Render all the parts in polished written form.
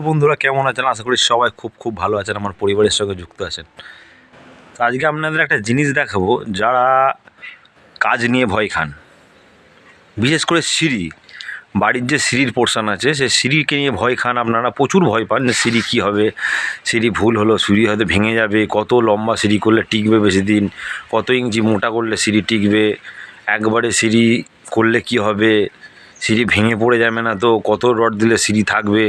বন্ধুরা কেমন আছেন? আশা করি সবাই খুব ভালো আছেন, আমার পরিবারের সঙ্গে যুক্ত আছেন। তো আজকে আপনাদের একটা জিনিস দেখাবো, যারা কাজ নিয়ে ভয় খান, বিশেষ করে সিঁড়ি, বাড়ির যে সিঁড়ির পোর্শন আছে সে সিঁড়িকে নিয়ে ভয় খান। আপনারা প্রচুর ভয় পান যে সিঁড়ি কী হবে, সিঁড়ি ভুল হলো, সিঁড়ি হয়তো ভেঙে যাবে, কত লম্বা সিঁড়ি করলে টিকবে বেশি দিন, কত ইঞ্চি মোটা করলে সিঁড়ি টিকবে, একবারে সিঁড়ি করলে কি হবে, সিঁড়ি ভেঙে পড়ে যাবে না তো, কত রড দিলে সিঁড়ি থাকবে।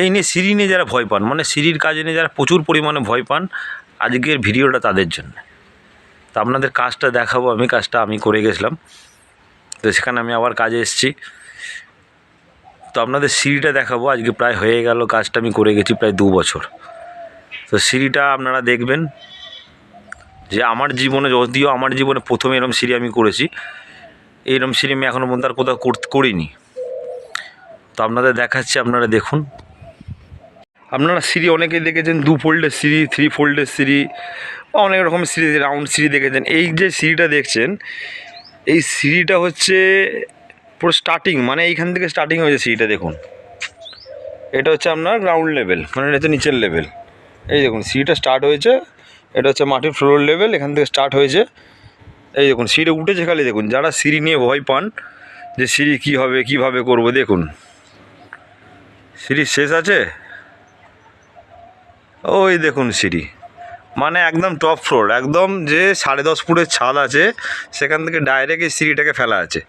এই নিয়ে সিঁড়ি নিয়ে যারা ভয় পান, মানে সিঁড়ির কাজে নিয়ে যারা প্রচুর পরিমাণে ভয় পান, আজকের ভিডিওটা তাদের জন্য। তো আপনাদের কাজটা দেখাবো, কাজটা আমি করে গেছিলাম, তো সেখানে আমি আবার কাজে এসেছি। তো আপনাদের সিঁড়িটা দেখাবো। আজকে প্রায় হয়ে গেল, কাজটা আমি করে গেছি প্রায় 2 বছর। তো সিঁড়িটা আপনারা দেখবেন যে আমার জীবনে, যদিও আমার জীবনে প্রথমে এরকম সিঁড়ি আমি করেছি, এইরকম সিঁড়ি আমি এখনও পর্যন্ত আর কোথাও করিনি। তো আপনাদের দেখাচ্ছি, আপনারা দেখুন। আপনারা সিঁড়ি অনেকেই দেখেছেন 2 ফোল্ডের সিঁড়ি, 3 ফোল্ডের সিঁড়ি, বা অনেক রকমের সিঁড়ি, রাউন্ড সিঁড়ি দেখেছেন। এই যে সিঁড়িটা দেখছেন, এই সিঁড়িটা হচ্ছে পুরো স্টার্টিং, মানে এইখান থেকে স্টার্টিং হয়েছে সিঁড়িটা। দেখুন, এটা হচ্ছে আপনার গ্রাউন্ড লেভেল, মানে এটা হচ্ছে নিচের লেভেল। এই দেখুন সিঁড়িটা স্টার্ট হয়েছে, এটা হচ্ছে মাটির ফ্লোর লেভেল, এখান থেকে স্টার্ট হয়েছে। এই দেখুন সিঁড়ি উঠেছে, খালি দেখুন। যারা সিঁড়ি নিয়ে ভয় পান যে সিঁড়ি কী হবে, কীভাবে করবো, দেখুন সিঁড়ির শেষ আছে, ওই দেখুন সিঁড়ি, মানে একদম টপ ফ্লোর, একদম যে 10.5 ফুটের ছাদ আছে সেখান থেকে ডাইরেক্ট এই সিঁড়িটাকে ফেলা আছে,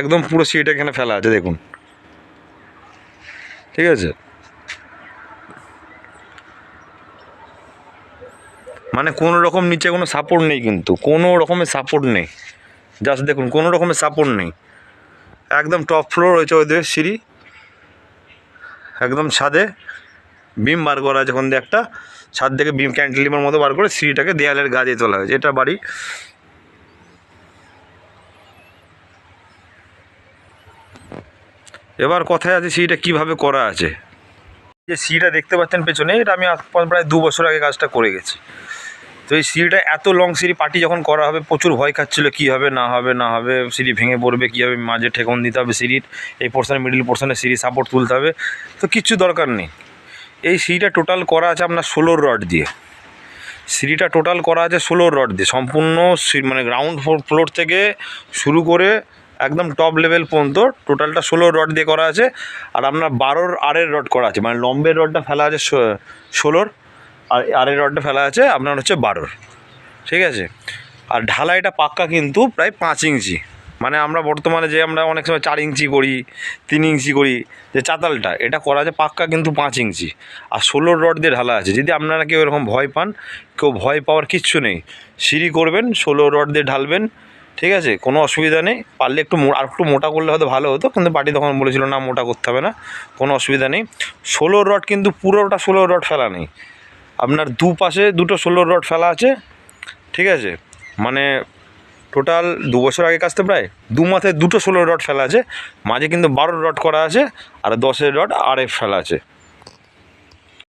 একদম পুরো সিঁড়িটা এখানে ফেলা আছে, দেখুন। ঠিক আছে, মানে কোনো রকম নিচে কোনো সাপোর্ট নেই, কিন্তু কোনো রকমের সাপোর্ট নেই, জাস্ট দেখুন কোনো রকমের সাপোর্ট নেই, একদম টপ ফ্লোর হয়েছে ওদের সিঁড়ি, একদম ছাদে বিম বার করা আছে, ওখান দিয়ে একটা ছাদ থেকে বিম ক্যান্টিলিভার মতো বার করে সিঁড়িটাকে দেয়ালের গা দিয়ে তোলা হয়েছে। এটা বাড়ি। এবার কথায় আছে সিঁড়িটা কীভাবে করা আছে। যে সিঁড়িটা দেখতে পাচ্ছেন পেছনে, এটা আমি প্রায় 2 বছর আগে কাজটা করে গেছি। তো এই সিঁড়িটা এত লং সিঁড়ি, পার্টি যখন করা হবে প্রচুর ভয় খাচ্ছিলো, কী হবে না হবে, সিঁড়ি ভেঙে পড়বে, কী হবে, মাঝে ঠেকন দিতে হবে সিঁড়ির, এই পোর্শনে মিডিল পোর্শনে সিঁড়ি সাপোর্ট তুলতে হবে। তো কিচ্ছু দরকার নেই, এই সিঁড়িটা টোটাল করা আছে আপনার 16 রড দিয়ে। সিঁড়িটা টোটাল করা আছে 16 রড দিয়ে, সম্পূর্ণ মানে গ্রাউন্ড ফ্লোর থেকে শুরু করে একদম টপ লেভেল পর্যন্ত টোটালটা 16 রড দিয়ে করা আছে। আর আপনার 12 আরের রড করা আছে, মানে লম্বের রডটা ফেলা আছে 16, আর আরের রডটা ফেলা আছে আপনার হচ্ছে 12। ঠিক আছে, আর ঢালাইটা পাক্কা কিন্তু প্রায় 5 ইঞ্চি, মানে আমরা বর্তমানে যে আমরা অনেক সময় 4 ইঞ্চি করি, 3 ইঞ্চি করি, যে চাতালটা এটা করা আছে পাক্কা কিন্তু 5 ইঞ্চি, আর 16 রড দিয়ে ঢালা আছে। যদি আপনারা কেউ এরকম ভয় পান, কেউ ভয় পাওয়ার কিচ্ছু নেই, সিঁড়ি করবেন 16 রড দিয়ে ঢালবেন, ঠিক আছে, কোনো অসুবিধা নেই। পারলে আর একটু মোটা করলে হয়তো ভালো হতো, কিন্তু পার্টি তখন বলেছিল না মোটা করতে হবে না, কোনো অসুবিধা নেই। 16 রড কিন্তু পুরোটা 16 রড ফেলা নেই, আপনার দুপাশে দুটো 16 রড ফেলা আছে। ঠিক আছে, মানে টোটাল 2 বছর আগে কাজতে প্রায় 2 মাথায় দুটো 16 রড ফেলা আছে, মাঝে কিন্তু 12 রড করা আছে, আর 10 রড আরএফ ফেলা আছে।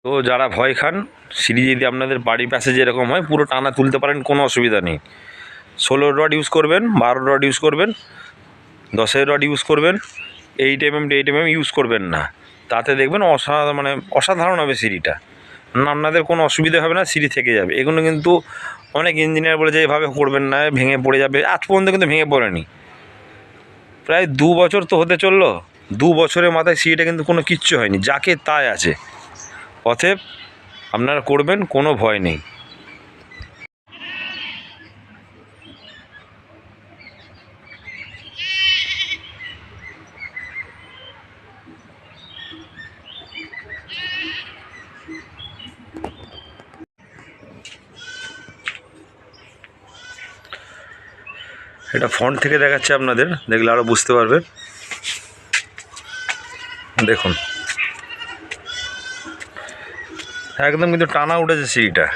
তো যারা ভয় খান, সিঁড়ি যদি আপনাদের বাড়ির পাশে যেরকম হয় পুরো টানা তুলতে পারেন, কোনো অসুবিধা নেই। 16 রড ইউজ করবেন, 12 রড ইউজ করবেন, 10 রড ইউজ করবেন, 8 mm to 8 mm ইউজ করবেন না, তাতে দেখবেন অসাধারণ হবে সিঁড়িটা, আপনাদের কোনো অসুবিধা হবে না, সিঁড়ি থেকে যাবে। এগুলো কিন্তু অনেক ইঞ্জিনিয়ার বলে যে এভাবে করবেন না, ভেঙে পড়ে যাবে, আজ পর্যন্ত কিন্তু ভেঙে পড়েনি। প্রায় 2 বছর তো হতে চললো, 2 বছরের মাথায় সিঁড়িটা কিন্তু কোনো কিচ্ছু হয়নি, যাকে তাই আছে। অতএব আপনারা করবেন, কোনো ভয় নেই। এটা ফ্রন্ট থেকে দেখাচ্ছে আপনাদের, দেখলে আরও বুঝতে পারবেন। দেখুন একদম কিন্তু টানা উঠেছে সিঁড়িটা।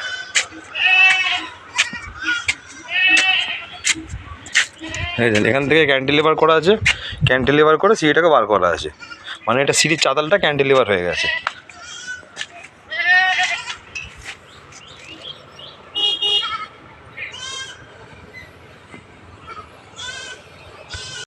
এখান থেকে ক্যান্টিলিভার করা আছে, ক্যান্টিলিভার করে সিঁড়িটাকে বার করা আছে, মানে এটা সিঁড়ির চাতালটা ক্যান্টিলিভার হয়ে গেছে।